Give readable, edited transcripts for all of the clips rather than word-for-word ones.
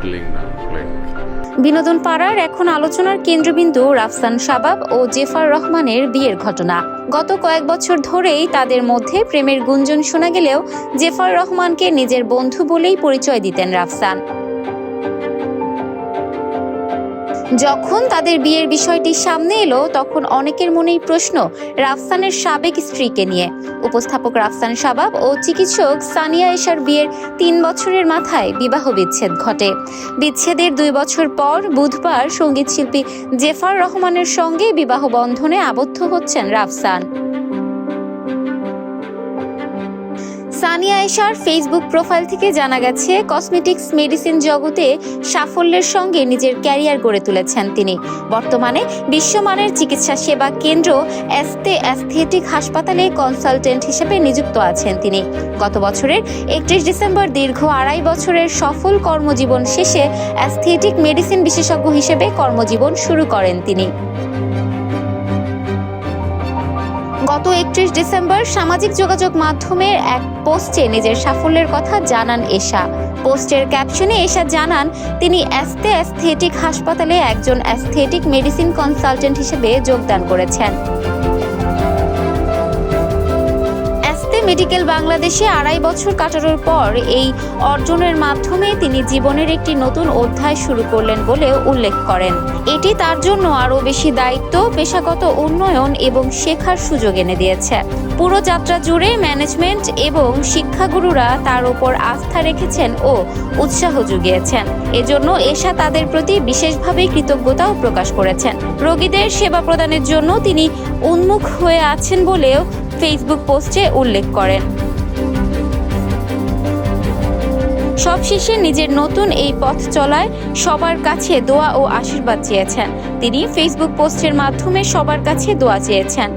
settling now. বিনোদন পাড়ার এখন আলোচনার কেন্দ্রবিন্দু রাফসান শাবাব ও জেফার রহমানের বিয়ের ঘটনা। গত কয়েক বছর ধরেই তাদের মধ্যে প্রেমের গুঞ্জন শোনা গেলেও জেফার রহমানকে নিজের বন্ধু বলেই পরিচয় দিতেন রাফসান। যখন তাদের বিয়ের বিষয়টি সামনে এলো তখন অনেকের মনেই প্রশ্ন রাফসানের সাবেক স্ত্রীকে নিয়ে। উপস্থাপক রাফসান শাবাব ও চিকিৎসক সানিয়া আয়েশার বিয়ের 3 বছরের মাথায় বিবাহ বিচ্ছেদ ঘটে। বিচ্ছেদের 2 বছর পর বুধবার সঙ্গীতশিল্পী জেফার রহমানের সঙ্গে বিবাহ বন্ধনে আবদ্ধ হচ্ছেন রাফসান। সানিয়া আয়েশার ফেসবুক প্রোফাইল থেকে জানা গেছে কসমেটিক্স মেডিসিন জগতে সাফল্যের সঙ্গে নিজের ক্যারিয়ার গড়ে তুলেছেন তিনি। বর্তমানে বিশ্বমানের চিকিৎসা সেবা কেন্দ্র এস্তে অ্যাস্থেটিক হাসপাতালে কনসালটেন্ট হিসেবে নিযুক্ত আছেন তিনি। গত বছরের 31 ডিসেম্বর দীর্ঘ 2.5 বছরের সফল কর্মজীবন শেষে অ্যাস্থেটিক মেডিসিন বিশেষজ্ঞ হিসেবে কর্মজীবন শুরু করেন তিনি। গত 31 ডিসেম্বর সামাজিক যোগাযোগ মাধ্যমের এক পোস্টে নিজের সাফল্যের কথা জানান এশা। পোস্টের ক্যাপশনে এশা জানান তিনি এস্তে অ্যাস্থেটিক হাসপাতালে একজন অ্যাস্থেটিক মেডিসিন কনসালটেন্ট হিসেবে যোগদান করেছেন। মেডিকেল বাংলাদেশে 2.5 বছর কাটানোর পর এই অর্জনের মাধ্যমে তিনি জীবনের একটি নতুন অধ্যায় শুরু করলেন বলে উল্লেখ করেন। এটি তার জন্য আরও বেশি দায়িত্ব, পেশাগত উন্নয়ন এবং শেখার সুযোগ এনে দিয়েছে। পুরো যাত্রা জুড়ে ম্যানেজমেন্ট এবং শিক্ষাগুরুরা তার উপর আস্থা রেখেছেন ও উৎসাহ জুগিয়েছেন। এজন্য এশা তাদের প্রতি বিশেষভাবে কৃতজ্ঞতাও প্রকাশ করেছেন। রোগীদের সেবা প্রদানের জন্য তিনি উন্মুখ হয়ে আছেন বলেও ফেসবুক পোস্টে উল্লেখ করেন। সবশেষে নিজের নতুন এই পথ চলায় সবার কাছে দোয়া ও আশীর্বাদ চেয়েছেন। তিনি ফেসবুক পোস্টের মাধ্যমে সবার কাছে দোয়া চেয়েছেন।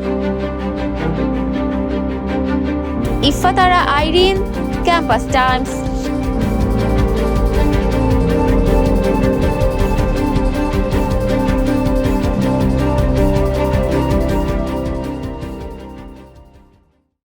ইফাত আরা আইরিন, ক্যাম্পাস টাইমস।